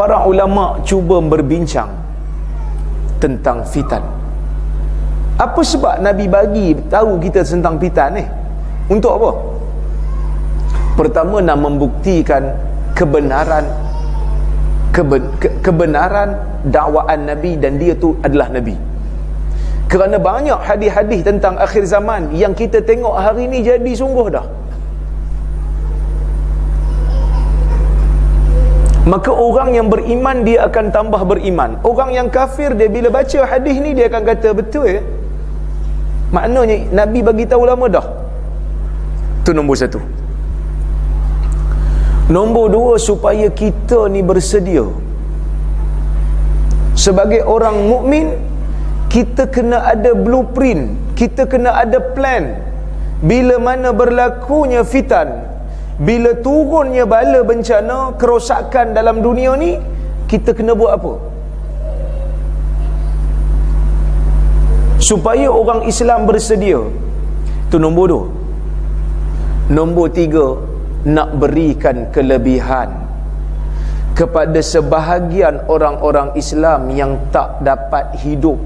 para ulama cuba berbincang tentang fitan. Apa sebab Nabi bagi tahu kita tentang fitan ni? Untuk apa? Pertama, nak membuktikan kebenaran kebenaran dakwaan Nabi, dan dia tu adalah Nabi. Kerana banyak hadis-hadis tentang akhir zaman yang kita tengok hari ni jadi sungguh dah. Maka orang yang beriman dia akan tambah beriman. Orang yang kafir, dia bila baca hadis ni dia akan kata betul ya. Maknanya Nabi bagi tahu lama dah. Tu nombor satu. Nombor dua, supaya kita ni bersedia. Sebagai orang mukmin, kita kena ada blueprint, kita kena ada plan. Bila mana berlakunya fitan, bila turunnya bala bencana, kerosakan dalam dunia ni, kita kena buat apa? Supaya orang Islam bersedia. Itu nombor dua. Nombor tiga, nak berikan kelebihan kepada sebahagian orang-orang Islam yang tak dapat hidup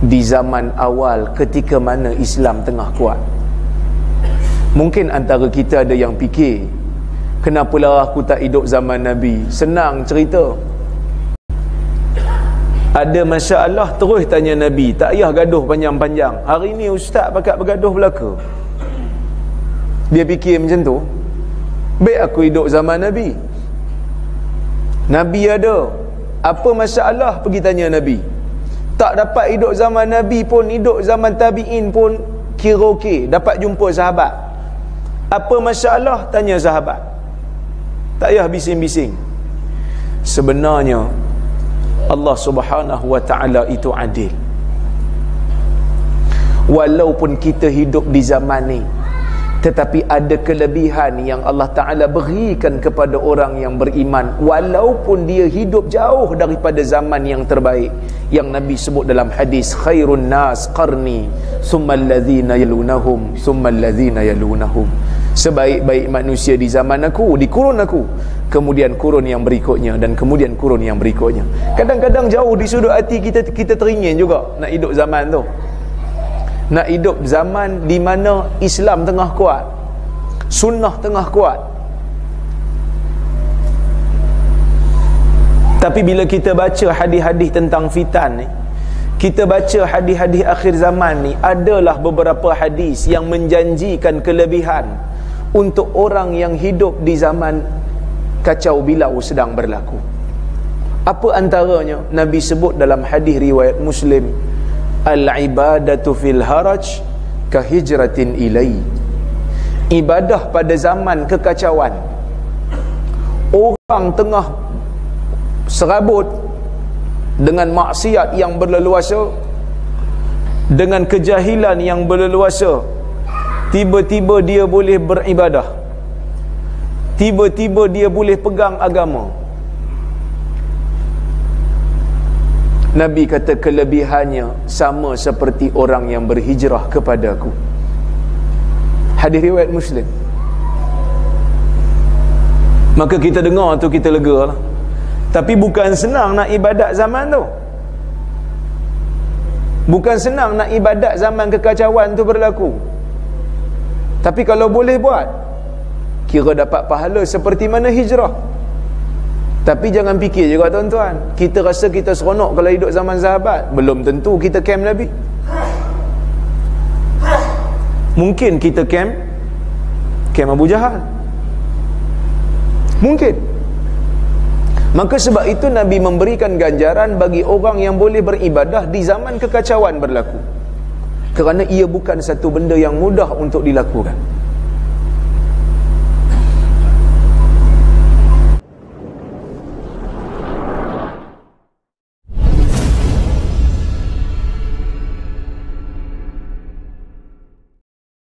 di zaman awal ketika mana Islam tengah kuat. Mungkin antara kita ada yang fikir, kenapalah aku tak hidup zaman Nabi? Senang cerita. Ada masalah terus tanya Nabi, tak payah gaduh panjang-panjang. Hari ni ustaz pakat bergaduh belaka. Dia fikir macam tu, baik aku hidup zaman Nabi. Nabi ada apa masalah, pergi tanya Nabi. Tak dapat hidup zaman Nabi pun, hidup zaman tabi'in pun kira okey, dapat jumpa sahabat. Apa masalah, tanya sahabat. Tak payah bising-bising. Sebenarnya Allah Subhanahu wa ta'ala itu adil. Walaupun kita hidup di zaman ni, tetapi ada kelebihan yang Allah Ta'ala berikan kepada orang yang beriman, walaupun dia hidup jauh daripada zaman yang terbaik, yang Nabi sebut dalam hadis, khairun nas qarni summa alladhina yalunahum summa alladhina yalunahum. Sebaik-baik manusia di zaman aku, di kurun aku, kemudian kurun yang berikutnya, dan kemudian kurun yang berikutnya. Kadang-kadang jauh di sudut hati kita teringin juga nak hidup zaman tu. Nak hidup zaman di mana Islam tengah kuat, sunnah tengah kuat. Tapi bila kita baca hadis-hadis tentang fitan ni, kita baca hadis-hadis akhir zaman ni, adalah beberapa hadis yang menjanjikan kelebihan untuk orang yang hidup di zaman kacau bilau sedang berlaku. Apa antaranya? Nabi sebut dalam hadis riwayat Muslim, al-ibadatu fil haraj ka hijratin ilai. Ibadah pada zaman kekacauan, orang tengah serabut dengan maksiat yang berleluasa, dengan kejahilan yang berleluasa, tiba-tiba dia boleh beribadah, tiba-tiba dia boleh pegang agama. Nabi kata kelebihannya sama seperti orang yang berhijrah kepada aku. Hadis riwayat Muslim. Maka kita dengar tu kita lega lah. Tapi bukan senang nak ibadat zaman tu. Bukan senang nak ibadat zaman kekacauan tu berlaku. Tapi kalau boleh buat, kira dapat pahala seperti mana hijrah. Tapi jangan fikir juga tuan-tuan, kita rasa kita seronok kalau hidup zaman sahabat. Belum tentu kita camp Nabi. Mungkin kita camp Abu Jahal. Mungkin. Maka sebab itu Nabi memberikan ganjaran bagi orang yang boleh beribadah di zaman kekacauan berlaku. Kerana ia bukan satu benda yang mudah untuk dilakukan.